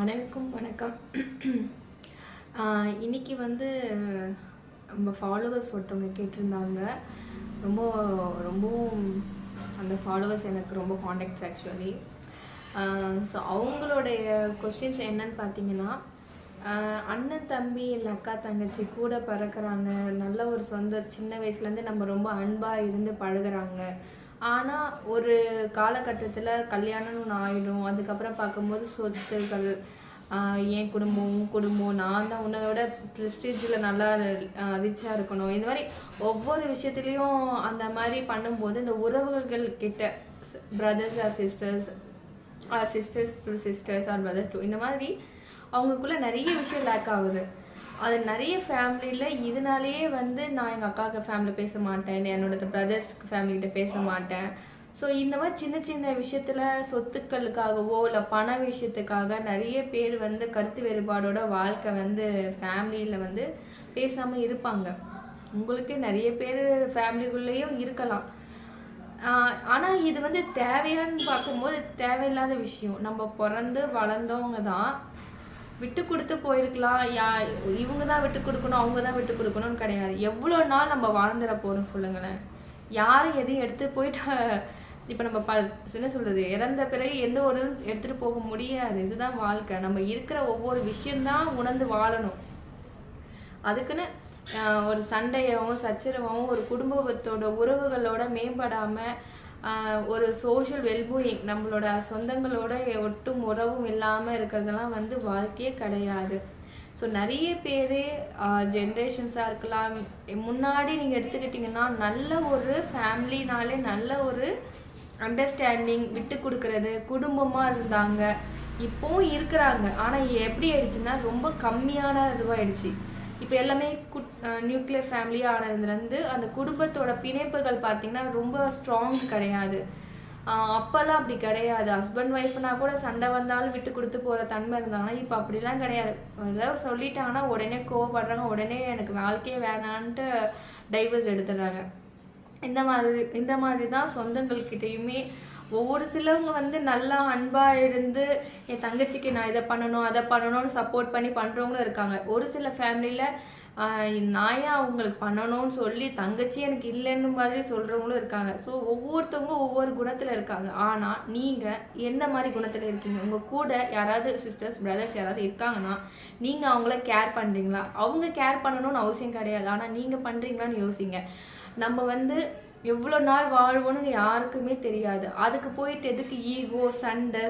அனைவருக்கும் வணக்கம். இன்னைக்கு வந்து நம்ம ஃபாலோவர்ஸ் ஒருத்தவங்க கேட்டிருந்தாங்க. ரொம்ப ரொம்பவும் அந்த ஃபாலோவர்ஸ் எனக்கு ரொம்ப காண்டாக்ட்ஸ் ஆக்சுவலி. ஸோ அவங்களுடைய கொஸ்டின்ஸ் என்னன்னு பார்த்தீங்கன்னா, அண்ணன் தம்பி இல்லை அக்கா தங்கச்சி கூட பறக்கிறாங்க, நல்ல ஒரு சொந்த சின்ன வயசுலேருந்து நம்ம ரொம்ப அன்பாக இருந்து பழகுறாங்க. ஆனால் ஒரு காலகட்டத்தில் கல்யாணம்னு ஒன்று ஆகிடும். அதுக்கப்புறம் பார்க்கும்போது சொத்துக்கள், என் குடும்பம் உன் குடும்பம், நான் தான் உன்னோட ப்ரெஸ்டீஜில் நல்லா ரிச்சாக இருக்கணும், இந்த மாதிரி ஒவ்வொரு விஷயத்துலேயும் அந்த மாதிரி பண்ணும்போது இந்த உறவுகள் கிட்ட brothers or sisters or sisters to sisters or brothers to இந்த மாதிரி அவங்களுக்குள்ள நிறைய விஷயம் லேக் ஆகுது. அது நிறைய ஃபேமிலியில் இதனாலேயே வந்து நான் எங்கள் அக்காவுக்கு ஃபேமிலி பேச மாட்டேன், என்னோட பிரதர்ஸ்க்கு ஃபேமிலிகிட்ட பேச மாட்டேன். ஸோ இந்த மாதிரி சின்ன சின்ன விஷயத்தில் சொத்துக்களுக்காகவோ இல்லை பண விஷயத்துக்காக நிறைய பேர் வந்து கருத்து வேறுபாடோட வாழ்க்கை வந்து ஃபேமிலியில் வந்து பேசாமல் இருப்பாங்க. உங்களுக்கு நிறைய பேர் ஃபேமிலிக்குள்ளேயும் இருக்கலாம். ஆனால் இது வந்து தேவையான்னு பார்க்கும்போது தேவையில்லாத விஷயம். நம்ம பிறந்து வளர்ந்தவங்க தான், விட்டு கொடுத்து போயிருக்கலாம். இவங்க தான் விட்டு கொடுக்கணும் அவங்க தான் விட்டு கொடுக்கணும்னு கிடையாது. எவ்வளோ நாள் நம்ம வாழ்ந்துட போகிறோம் சொல்லுங்களேன். யாரும் எதையும் எடுத்து போயிட்டு இப்போ நம்ம என்ன சொல்கிறது, இறந்த பிறகு எந்த ஒரு எடுத்துகிட்டு போக முடியாது. இதுதான் வாழ்க்கை. நம்ம இருக்கிற ஒவ்வொரு விஷயந்தான் உணர்ந்து வாழணும். அதுக்குன்னு ஒரு சண்டையாகவும் சச்சரவாகவும் ஒரு குடும்பத்தோட உறவுகளோட மேம்படாமல் ஒரு சோஷியல் வெல்பூயிங் நம்மளோட சொந்தங்களோட ஒட்டும் உறவும் இல்லாமல் இருக்கிறதெல்லாம் வந்து வாழ்க்கையே கிடையாது. ஸோ நிறைய பேர் ஜென்ரேஷன்ஸாக இருக்கலாம், முன்னாடி நீங்கள் எடுத்துக்கிட்டிங்கன்னா நல்ல ஒரு ஃபேமிலினாலே நல்ல ஒரு அண்டர்ஸ்டாண்டிங், விட்டு கொடுக்கறது, குடும்பமாக இருந்தாங்க. இப்போவும் இருக்கிறாங்க. ஆனால் எப்படி ஆயிடுச்சுன்னா ரொம்ப கம்மியான இதுவாகிடுச்சு. இப்போ எல்லாமே நியூக்ளியர் ஃபேமிலியாக ஆனதுலேருந்து அந்த குடும்பத்தோட பிணைப்புகள் பார்த்திங்கன்னா ரொம்ப ஸ்ட்ராங் கிடையாது. அப்போல்லாம் அப்படி கிடையாது. ஹஸ்பண்ட் ஒய்ஃப்னா கூட சண்டை வந்தாலும் விட்டு கொடுத்து போகிற தன்மை இருந்தாங்கன்னா இப்போ அப்படிலாம் கிடையாது. ஏதாவது சொல்லிட்டாங்கன்னா உடனே கோவப்படுறாங்க, உடனே எனக்கு வாழ்க்கையே வேணான்ட்டு டைவர்ஸ் எடுத்துடுறாங்க. இந்த மாதிரி தான் சொந்தங்கள்கிட்டையுமே ஒவ்வொரு சிலவங்க வந்து நல்லா அன்பாக இருந்து என் தங்கச்சிக்கு நான் இதை பண்ணணும் அதை பண்ணணும்னு சப்போர்ட் பண்ணி பண்ணுறவங்களும் இருக்காங்க. ஒரு சில ஃபேமிலியில் நான் ஏன் அவங்களுக்கு பண்ணணும்னு சொல்லி தங்கச்சி எனக்கு இல்லைன்னு மாதிரி சொல்கிறவங்களும் இருக்காங்க. ஸோ ஒவ்வொருத்தவங்க ஒவ்வொரு குணத்தில் இருக்காங்க. ஆனால் நீங்கள் எந்த மாதிரி குணத்தில் இருக்கீங்க? உங்கள் கூட யாராவது சிஸ்டர்ஸ் பிரதர்ஸ் யாராவது இருக்காங்கன்னா நீங்கள் அவங்கள கேர் பண்ணுறீங்களா? அவங்க கேர் பண்ணணும்னு அவசியம் கிடையாது, ஆனால் நீங்கள் பண்ணுறீங்களான்னு யோசிங்க. நம்ம வந்து எவ்வளோ நாள் வாழ்வோன்னு யாருக்குமே தெரியாது. அதுக்கு போயிட்டு எதுக்கு ஈகோ சண்டை